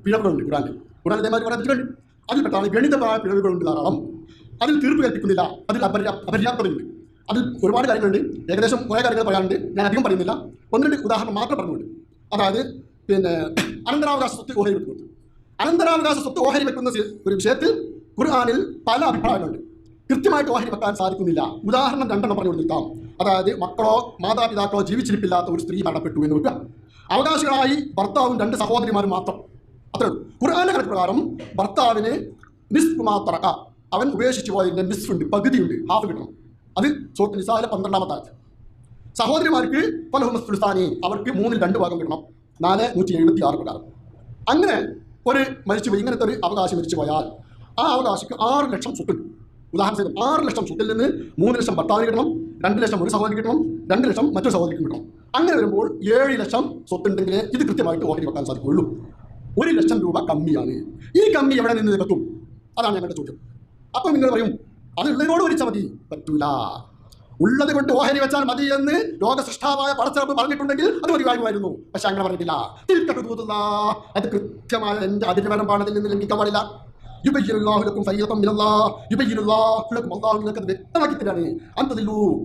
പിഴവുകളുണ്ട്. ഖുർആൻ ഇതേമാതിരി കുറേ തെറ്റുകളുണ്ട്. അതിൽപ്പെട്ടാണ് ഗണിതപരമായ പിഴവുകളുണ്ട് ധാരാളം. അതിൽ തീർപ്പ് കൽപ്പിക്കുന്നില്ല, അതിൽ അപര്യാപ്തതയുണ്ട്. അതിൽ ഒരുപാട് കാര്യങ്ങളുണ്ട്. ഏകദേശം കുറേ കാര്യങ്ങൾ പറയാനുണ്ട്. ഞാൻ അധികം പറയുന്നില്ല. ഒന്ന് രണ്ട് ഉദാഹരണം മാത്രം പറഞ്ഞുകൊണ്ട്, അതായത് അനന്തരാവകാശ സ്വത്ത് ഓഹരി വെക്കുന്നത്. അനന്തരാവകാശ സ്വത്ത് ഓഹരി വെക്കുന്ന ഒരു വിഷയത്തിൽ ഖുർആനിൽ പല അഭിപ്രായങ്ങളുണ്ട്. കൃത്യമായിട്ട് ഓഹരി വെക്കാൻ സാധിക്കുന്നില്ല. ഉദാഹരണം രണ്ടെണ്ണം പറഞ്ഞു കൊടുക്കാം. അതായത് മക്കളോ മാതാപിതാക്കളോ ജീവിച്ചിരിപ്പില്ലാത്ത ഒരു സ്ത്രീ മരണപ്പെട്ടു എന്ന് വെക്കുക. അവകാശികളായി ഭർത്താവും 2 സഹോദരിമാരും മാത്രം. അത്രേ ഉള്ളൂ. ഖുർആന്റെ കണക്ക് പ്രകാരം ഭർത്താവിന് നിസ്ഫ് മാ തറക, അവൻ ഉപേക്ഷിച്ചു പോയതിൻ്റെ നിസ്ഫുണ്ട്, പകുതിയുണ്ട്, ഹാഫ് കിട്ടണം. അത് സൂറത്തുൽ നിസായിലെ 12-ാമത്തെ ആയത്ത്. സഹോദരിമാർക്ക് ഫലഹും സുൽത്താനി, അവർക്ക് 2 ഭാഗം കിട്ടണം. 476 പ്രകാരം. അങ്ങനെ ഒരു മരിച്ചുപോയി, ഇങ്ങനത്തെ ഒരു അവകാശം മരിച്ചു പോയാൽ ആ അവകാശിക്ക് 6 ലക്ഷം സ്വത്തുണ്ട്. ഉദാഹരണത്തിന് 6 ലക്ഷം സ്വത്തിൽ നിന്ന് 3 ലക്ഷം ഭർത്താവിന് കിട്ടണം, 2 ലക്ഷം ഒരു സഹോദരിക്ക് കിട്ടണം, 2 ലക്ഷം മറ്റൊരു സഹോദരിക്ക് കിട്ടണം. അങ്ങനെ വരുമ്പോൾ 7 ലക്ഷം സ്വത്തുണ്ടെങ്കിൽ ഇത് കൃത്യമായിട്ട് ഓഹരി വെക്കാൻ സാധിക്കുകയുള്ളൂ. 1 ലക്ഷം രൂപ കമ്മിയാണ്. ഈ കമ്മി എവിടെ നിന്ന് നികത്തും? അതാണ് ഞങ്ങളുടെ ചോദ്യം. അപ്പം നിങ്ങൾ പറയും അത് ഉള്ളതിനോട് വരിച്ചാൽ മതി. പറ്റൂല. ഉള്ളത് കൊണ്ട് ഓഹരി വെച്ചാൽ മതി എന്ന് ലോകസൃഷ്ടാവായ പടച്ചറപ്പ് പറഞ്ഞിട്ടുണ്ടെങ്കിൽ അത് മതിയാകുമായിരുന്നു. പക്ഷെ അങ്ങനെ പറഞ്ഞിട്ടില്ല. അത് കൃത്യമായ എൻ്റെ അതിർവരമ്പാണതിൽ നിന്ന് ലംഘിക്കാൻ പാടില്ല. വ്യക്തമാക്കി തരാണ്.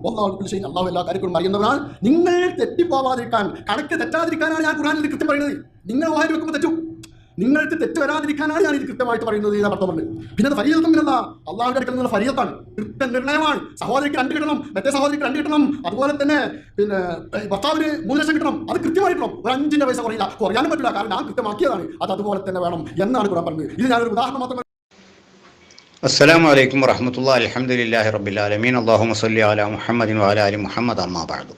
അല്ലാഹു എല്ലാ കാര്യങ്ങളും അറിയുന്നവരാണ്. നിങ്ങൾ തെറ്റിപ്പോവാതിരിക്കാൻ, കണക്ക് തെറ്റാതിരിക്കാനാണ് ഞാൻ ഖുർആനിൽ കൃത്യം പറയുന്നത്. നിങ്ങൾ ഓഹരി വെക്കുമ്പോൾ തെറ്റും, നിങ്ങൾക്ക് തെറ്റ് വരാതിരിക്കാനാണ് ഞാൻ ഇത് കൃത്യമായിട്ട് പറയുന്നത് എന്ന് അർത്ഥം പറഞ്ഞു. പിന്നെ അത് ഫരീദത്തുമില്ല, അള്ളാഹുവിന്റെ അടുക്കൽ നിന്നുള്ള ഫരീദത്താണ്, കൃത്യനിർണയമാണ്. സഹോദരിക്ക് 2 കിട്ടണം, മറ്റേ സഹോദരിക്ക് 2 കിട്ടണം. അതുപോലെ തന്നെ ഭർത്താവിന് 3 ലക്ഷം കിട്ടണം. അത് കൃത്യമായിട്ടോ ഒരു 5 പൈസ കുറയില്ല, കുറയാനും പറ്റില്ല. കാരണം ഞാൻ കൃത്യമാക്കിയതാണ്. അത് അതുപോലെ തന്നെ വേണം എന്നാണ് ഖുർആൻ പറഞ്ഞത്. ഇത് ഞാനൊരു ഉദാഹരണം മാത്രം. അസ്സലാമു അലൈക്കും വറഹ്മത്തുള്ളാഹി അൽഹംദുലില്ലാഹി റബ്ബിൽ ആലമീൻ അല്ലാഹുമ്മ സ്വല്ലി അലാ മുഹമ്മദിൻ വഅലാ ആലി മുഹമ്മദ്. അമ്മാ ബഅദ്.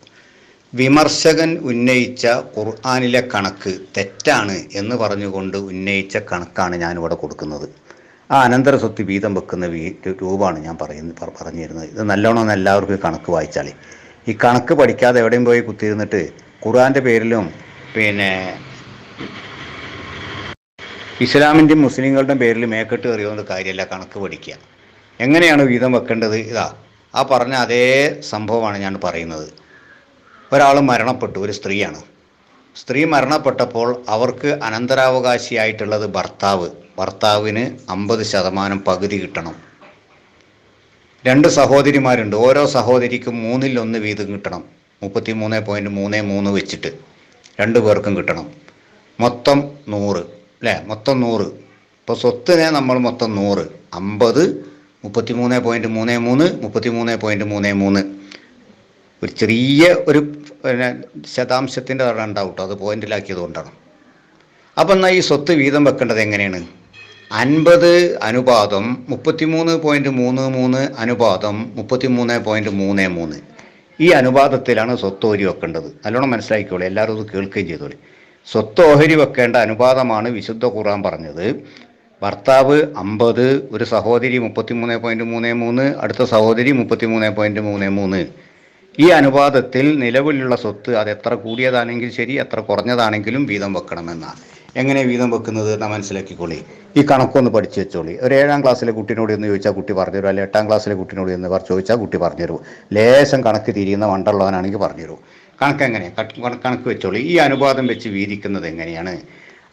വിമർശകൻ ഉന്നയിച്ച ഖുർആനിലെ കണക്ക് തെറ്റാണ് എന്ന് പറഞ്ഞുകൊണ്ട് ഉന്നയിച്ച കണക്കാണ് ഞാനിവിടെ കൊടുക്കുന്നത്. ആ അനന്തര സ്വത്ത് വീതം വെക്കുന്ന രൂപമാണ് ഞാൻ പറഞ്ഞിരുന്നത്. ഇത് നല്ലോണം എല്ലാവർക്കും കണക്ക് വായിച്ചാൽ. ഈ കണക്ക് പഠിക്കാതെ എവിടെയും പോയി കുത്തിയിരുന്നിട്ട് ഖുർആൻ്റെ പേരിലും ഇസ്ലാമിൻ്റെയും മുസ്ലിങ്ങളുടെയും പേരിൽ മേക്കെട്ട് കയറിയോണ്ട് കാര്യമല്ല. കണക്ക് പഠിക്കുക. എങ്ങനെയാണ് വീതം വെക്കേണ്ടത്? ആ പറഞ്ഞ അതേ സംഭവമാണ് ഞാൻ പറയുന്നത്. ഒരാൾ മരണപ്പെട്ടു, ഒരു സ്ത്രീയാണ്. സ്ത്രീ മരണപ്പെട്ടപ്പോൾ അവർക്ക് അനന്തരാവകാശിയായിട്ടുള്ളത് ഭർത്താവിന് 50% പകുതി കിട്ടണം. 2 സഹോദരിമാരുണ്ട്. ഓരോ സഹോദരിക്കും 1/3 വീതം കിട്ടണം. 33.33 വെച്ചിട്ട് 2 പേർക്കും കിട്ടണം. മൊത്തം 100 അല്ലേ? മൊത്തം 100. ഇപ്പോൾ സ്വത്തിനെ നമ്മൾ മൊത്തം 100, 50, 33.33, 33.33. ഒരു ചെറിയ ഒരു ശതാംശത്തിൻ്റെ തടം ഉണ്ടാവും കേട്ടോ. അത് പോയിന്റിലാക്കിയത് കൊണ്ടാണ്. അപ്പം എന്നാൽ ഈ സ്വത്ത് വീതം വെക്കേണ്ടത് എങ്ങനെയാണ്? 50 അനുപാതം 33.33 അനുപാതം 33.33. ഈ അനുപാതത്തിലാണ് സ്വത്ത് ഓഹരി വെക്കേണ്ടത്. നല്ലോണം മനസ്സിലാക്കിക്കോളൂ. എല്ലാവരും അത് കേൾക്കുകയും ചെയ്തോളൂ. സ്വത്ത് ഓഹരി വെക്കേണ്ട അനുപാതമാണ് വിശുദ്ധ ഖുർആൻ പറഞ്ഞത്. ഭർത്താവ് 50, ഒരു സഹോദരി 33.33, അടുത്ത സഹോദരി 33.33. ഈ അനുപാതത്തിൽ നിലവിലുള്ള സ്വത്ത് അത് എത്ര കൂടിയതാണെങ്കിലും ശരി, എത്ര കുറഞ്ഞതാണെങ്കിലും വീതം വെക്കണമെന്നാണ്. എങ്ങനെ വീതം വെക്കുന്നത് നാം മനസ്സിലാക്കിക്കോളി. ഈ കണക്കൊന്ന് പഠിച്ചു വെച്ചോളി. ഒരു 7ാം ക്ലാസ്സിലെ കുട്ടീനോട് എന്ന് ചോദിച്ചാൽ കുട്ടി പറഞ്ഞുതരും, അല്ലെങ്കിൽ 8ാം ക്ലാസ്സിലെ കുട്ടീനോട് എന്ന് ചോദിച്ചാൽ കുട്ടി പറഞ്ഞുതരും. ലേശം കണക്ക് തിരിയുന്ന വണ്ടുള്ളവനാണെങ്കിൽ പറഞ്ഞുതരും. കണക്ക് എങ്ങനെയാണ്? കണക്ക് വെച്ചോളി. ഈ അനുപാതം വെച്ച് വീതിക്കുന്നത് എങ്ങനെയാണ്?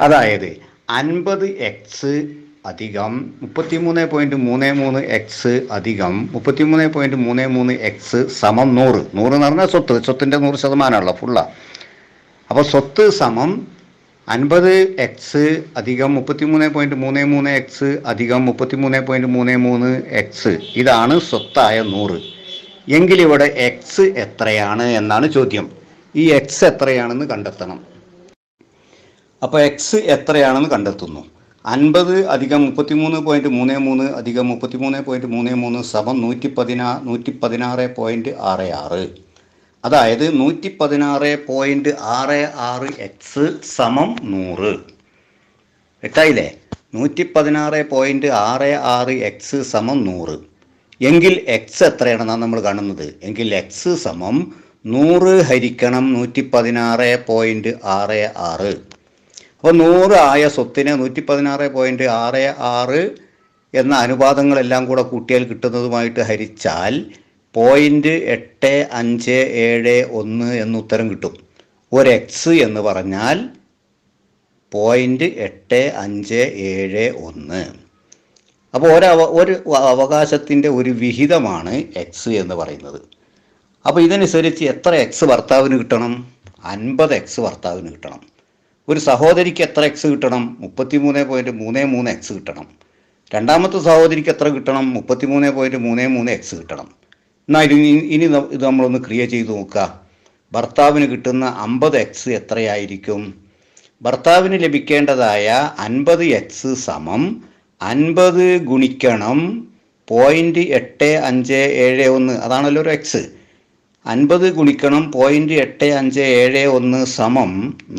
അതായത് 50x അധികം 33.33x അധികം 33.33x സമം 100. 100 എന്ന് പറഞ്ഞാൽ സ്വത്തിൻ്റെ 100% ഫുള്ളാ. അപ്പോൾ സ്വത്ത് സമം 50x അധികം 33.33x അധികം 33.33x. ഇതാണ് സ്വത്തായ 100. എങ്കിലിവിടെ എക്സ് എത്രയാണ് എന്നാണ് ചോദ്യം. ഈ എക്സ് എത്രയാണെന്ന് കണ്ടെത്തണം. അപ്പോൾ എക്സ് എത്രയാണെന്ന് കണ്ടെത്തുന്നു. 50 അധികം 33.33 അധികം 33.33 സമം 116.66. അതായത് 116.66x സമം 100. എട്ടായില്ലേ? 116.66x സമം 100. എങ്കിൽ എക്സ് എത്രയാണെന്നാണ് നമ്മൾ കാണുന്നത്. എങ്കിൽ എക്സ് സമം 100 ഹരിക്കണം 116.66. അപ്പോൾ 100 ആയ സ്വത്തിനെ 116.66 എന്ന അനുപാതങ്ങളെല്ലാം കൂടെ കൂട്ടിയാൽ കിട്ടുന്നതുമായിട്ട് ഹരിച്ചാൽ 0.8571 എന്ന് ഉത്തരം കിട്ടും. ഒരു എക്സ് എന്ന് പറഞ്ഞാൽ 0.8571. അപ്പോൾ ഒരു അവകാശത്തിൻ്റെ ഒരു വിഹിതമാണ് എക്സ് എന്ന് പറയുന്നത്. അപ്പോൾ ഇതനുസരിച്ച് എത്ര എക്സ് ഭർത്താവിന് കിട്ടണം? 50 എക്സ് ഭർത്താവിന് കിട്ടണം. ഒരു സഹോദരിക്ക് എത്ര എക്സ് കിട്ടണം? 33.33 എക്സ് കിട്ടണം. രണ്ടാമത്തെ സഹോദരിക്ക് എത്ര കിട്ടണം? 33.33 എക്സ് കിട്ടണം. എന്നാൽ ഇനി ഇത് നമ്മളൊന്ന് ക്രിയ ചെയ്ത് നോക്കുക. ഭർത്താവിന് കിട്ടുന്ന 50 എക്സ് എത്രയായിരിക്കും? ഭർത്താവിന് ലഭിക്കേണ്ടതായ 50 എക്സ് സമം 50 ഗുണിക്കണം 0.8571, അതാണല്ലോ ഒരു എക്സ്. 50 ഗുണിക്കണം 0.8571 സമം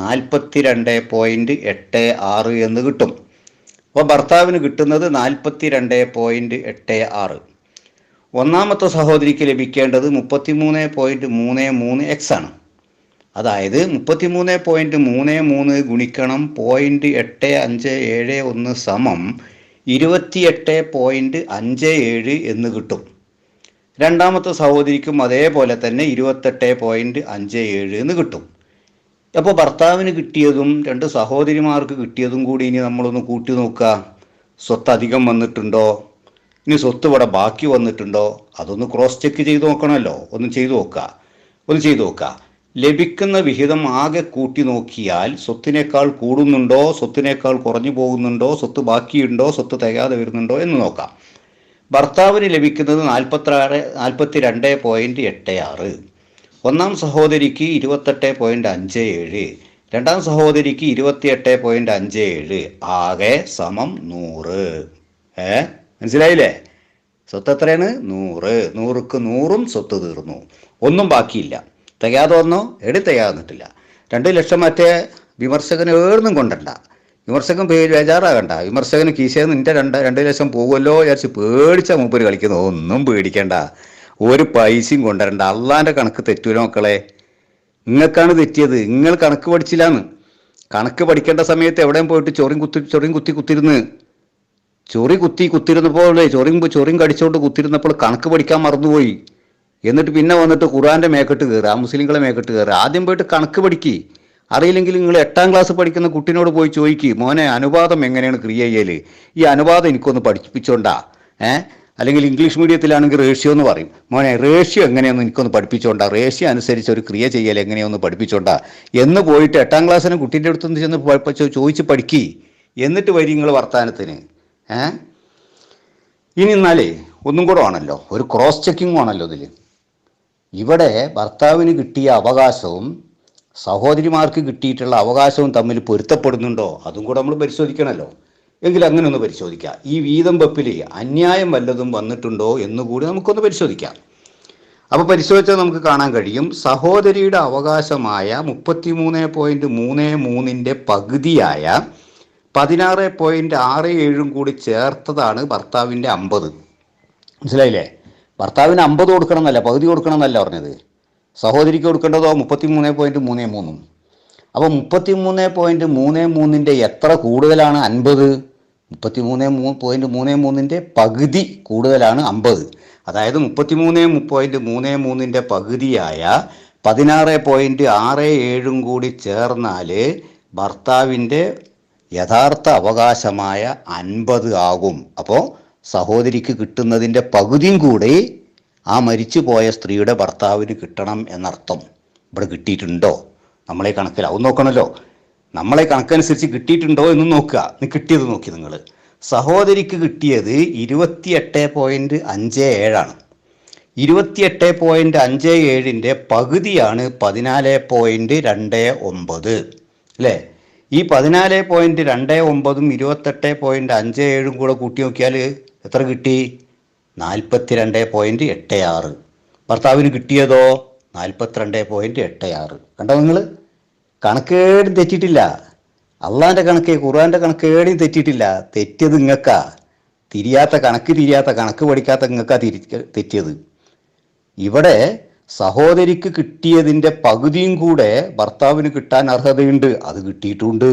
42.86 എന്ന് കിട്ടും. അപ്പോൾ ഭർത്താവിന് കിട്ടുന്നത് 42.86. ഒന്നാമത്തെ സഹോദരിക്ക് ലഭിക്കേണ്ടത് 33.33 എക്സ് ആണ്. അതായത് 33.33 ഗുണിക്കണം 0.8571 സമം 28.57 എന്ന് കിട്ടും. രണ്ടാമത്തെ സഹോദരിക്കും അതേപോലെ തന്നെ 28.57 എന്ന് കിട്ടും. അപ്പോൾ ഭർത്താവിന് കിട്ടിയതും രണ്ട് സഹോദരിമാർക്ക് കിട്ടിയതും കൂടി ഇനി നമ്മളൊന്ന് കൂട്ടി നോക്കുക. സ്വത്ത് അധികം വന്നിട്ടുണ്ടോ, ഇനി സ്വത്ത് ഇവിടെ ബാക്കി വന്നിട്ടുണ്ടോ, അതൊന്ന് ക്രോസ് ചെക്ക് ചെയ്ത് നോക്കണമല്ലോ. ഒന്ന് ചെയ്തു നോക്കുക. ലഭിക്കുന്ന വിഹിതം ആകെ കൂട്ടി നോക്കിയാൽ സ്വത്തിനേക്കാൾ കൂടുന്നുണ്ടോ, സ്വത്തിനേക്കാൾ കുറഞ്ഞു പോകുന്നുണ്ടോ, സ്വത്ത് ബാക്കിയുണ്ടോ, സ്വത്ത് തികയാതെ വരുന്നുണ്ടോ എന്ന് നോക്കാം. ഭർത്താവിന് ലഭിക്കുന്നത് 42.86. ഒന്നാം സഹോദരിക്ക് 28.57, രണ്ടാം സഹോദരിക്ക് 28.57, ആകെ സമം 100. മനസ്സിലായില്ലേ? സ്വത്ത് എത്രയാണ്? 100. 100ക്ക് 100ഉം സ്വത്ത് തീർന്നു, ഒന്നും ബാക്കിയില്ല. തികയാതെ വന്നോ? തികയാന്നിട്ടില്ല. 2 ലക്ഷം മറ്റേ വിമർശകന് ഏർന്നും കൊണ്ടണ്ട, വിമർശകൻ ബേജാറാകണ്ട. വിമർശകന് കീശയിൽ നിന്റെ 2 ലക്ഷം പോകുമല്ലോ വിചാരിച്ച് പേടിച്ച മൂപ്പര് കളിക്കുന്നു. ഒന്നും പേടിക്കണ്ട, ഒരു പൈസയും കൊണ്ടുവരണ്ട. അള്ളാൻ്റെ കണക്ക് തെറ്റൂല മക്കളെ. നിങ്ങൾക്കാണ് തെറ്റിയത്. നിങ്ങൾ കണക്ക് പഠിച്ചില്ലാന്ന്. കണക്ക് പഠിക്കേണ്ട സമയത്ത് എവിടെയും പോയിട്ട് ചൊറിയും കുത്തിരുന്നപ്പോൾ ചൊറിയും കടിച്ചോണ്ട് കുത്തിരുന്നപ്പോൾ കണക്ക് പഠിക്കാൻ മറന്നുപോയി. എന്നിട്ട് പിന്നെ വന്നിട്ട് ഖുർആൻ്റെ മേക്കെട്ട് കയറുക, മുസ്ലിങ്ങളെ മേക്കെട്ട് കയറുക. ആദ്യം പോയിട്ട് കണക്ക് പഠിക്ക്. അറിയില്ലെങ്കിൽ നിങ്ങൾ 8ാം ക്ലാസ് പഠിക്കുന്ന കുട്ടിനോട് പോയി ചോദിക്ക്, മോനെ അനുപാതം എങ്ങനെയാണ് ക്രിയ ചെയ്യൽ, ഈ അനുപാതം എനിക്കൊന്ന് പഠിപ്പിച്ചോണ്ടാ. അല്ലെങ്കിൽ ഇംഗ്ലീഷ് മീഡിയത്തിലാണെങ്കിൽ റേഷ്യോ എന്ന് പറയും. മോനെ റേഷ്യോ എങ്ങനെയൊന്ന് എനിക്കൊന്ന് പഠിപ്പിച്ചോണ്ടാ, റേഷ്യോ അനുസരിച്ച് ഒരു ക്രിയ ചെയ്യൽ എങ്ങനെയൊന്ന് പഠിപ്പിച്ചോണ്ടാ എന്ന് പോയിട്ട് 8ാം ക്ലാസ്സിന് കുട്ടീൻ്റെ അടുത്തുനിന്ന് ചെന്ന് ചോദിച്ച് പഠിക്കി. എന്നിട്ട് വരി നിങ്ങൾ വർത്താനത്തിന്. ഇനി എന്നാലേ ഒന്നും കൂടെ ആണല്ലോ, ഒരു ക്രോസ് ചെക്കിങ് ആണല്ലോ ഇതിൽ. ഇവിടെ ഭർത്താവിന് കിട്ടിയ അവകാശവും സഹോദരിമാർക്ക് കിട്ടിയിട്ടുള്ള അവകാശവും തമ്മിൽ പൊരുത്തപ്പെടുന്നുണ്ടോ, അതും കൂടെ നമ്മൾ പരിശോധിക്കണമല്ലോ. എങ്കിൽ അങ്ങനെ ഒന്ന് പരിശോധിക്കാം. ഈ വീതം വെപ്പിൽ അന്യായം വല്ലതും വന്നിട്ടുണ്ടോ എന്നുകൂടി നമുക്കൊന്ന് പരിശോധിക്കാം. അപ്പോൾ പരിശോധിച്ചാൽ നമുക്ക് കാണാൻ കഴിയും, സഹോദരിയുടെ അവകാശമായ 33.33 പകുതിയായ 16.67 കൂടി ചേർത്തതാണ് ഭർത്താവിൻ്റെ 50. മനസ്സിലായില്ലേ? ഭർത്താവിന് 50 കൊടുക്കണം എന്നല്ല, പകുതി കൊടുക്കണം എന്നല്ല പറഞ്ഞത്. സഹോദരിക്ക് കൊടുക്കേണ്ടതോ 33.33. അപ്പോൾ 33.33 എത്ര കൂടുതലാണ്? 50. 33.33 പകുതി കൂടുതലാണ് 50. അതായത് 33.33 പകുതിയായ 16.67 കൂടി ചേർന്നാൽ ഭർത്താവിൻ്റെ യഥാർത്ഥ അവകാശമായ 50 ആകും. അപ്പോൾ സഹോദരിക്ക് കിട്ടുന്നതിൻ്റെ പകുതിയും കൂടി ആ മരിച്ചു പോയ സ്ത്രീയുടെ ഭർത്താവിന് കിട്ടണം എന്നർത്ഥം. ഇവിടെ കിട്ടിയിട്ടുണ്ടോ? നമ്മളെ കണക്കിലാവും നോക്കണമല്ലോ. നമ്മളെ കണക്കനുസരിച്ച് കിട്ടിയിട്ടുണ്ടോ എന്ന് നോക്കുക. കിട്ടിയത് നോക്കി നിങ്ങൾ. സഹോദരിക്ക് കിട്ടിയത് 28.57. 28.57 പകുതിയാണ് 14.29 അല്ലേ? ഈ 14.29ഉം 28.57 കൂടെ കൂട്ടി നോക്കിയാൽ എത്ര കിട്ടി? 42.86. ഭർത്താവിന് കിട്ടിയതോ 42.86. കണ്ടോ നിങ്ങൾ? കണക്കേടും തെറ്റിയിട്ടില്ല. അള്ളാൻ്റെ കണക്ക്, ഖുർആൻ്റെ കണക്കേടും തെറ്റിയിട്ടില്ല. തെറ്റിയത് നിങ്ങൾക്കാ. തിരിയാത്ത കണക്ക് പഠിക്കാത്ത നിങ്ങൾക്കാ തെറ്റിയത്. ഇവിടെ സഹോദരിക്ക് കിട്ടിയതിൻ്റെ പകുതിയും കൂടെ ഭർത്താവിന് കിട്ടാൻ അർഹതയുണ്ട്. അത് കിട്ടിയിട്ടുണ്ട്.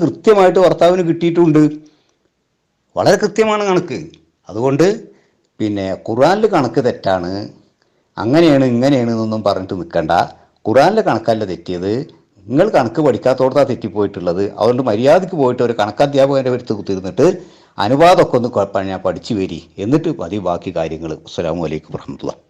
കൃത്യമായിട്ട് ഭർത്താവിന് കിട്ടിയിട്ടുണ്ട്. വളരെ കൃത്യമാണ് കണക്ക്. അതുകൊണ്ട് പിന്നെ ഖുർആനിൽ കണക്ക് തെറ്റാണ്, അങ്ങനെയാണ് ഇങ്ങനെയാണ് എന്നൊന്നും പറഞ്ഞിട്ട് നിൽക്കണ്ട. ഖുർആനിലെ കണക്കല്ല തെറ്റിയത്, നിങ്ങൾ കണക്ക് പഠിക്കാത്തോടത്താണ് തെറ്റിപ്പോയിട്ടുള്ളത്. അതുകൊണ്ട് മര്യാദയ്ക്ക് പോയിട്ട് ഒരു കണക്കധ്യാപകൻ്റെ അടുത്ത് കുത്തിരുന്നിട്ട് അനുവാദമൊക്കെ ഒന്ന് പഠിച്ചു വരി, എന്നിട്ട് മതി ബാക്കി കാര്യങ്ങൾ. അസ്സലാമു അലൈക്കും വറഹ്മത്തുള്ളാഹി.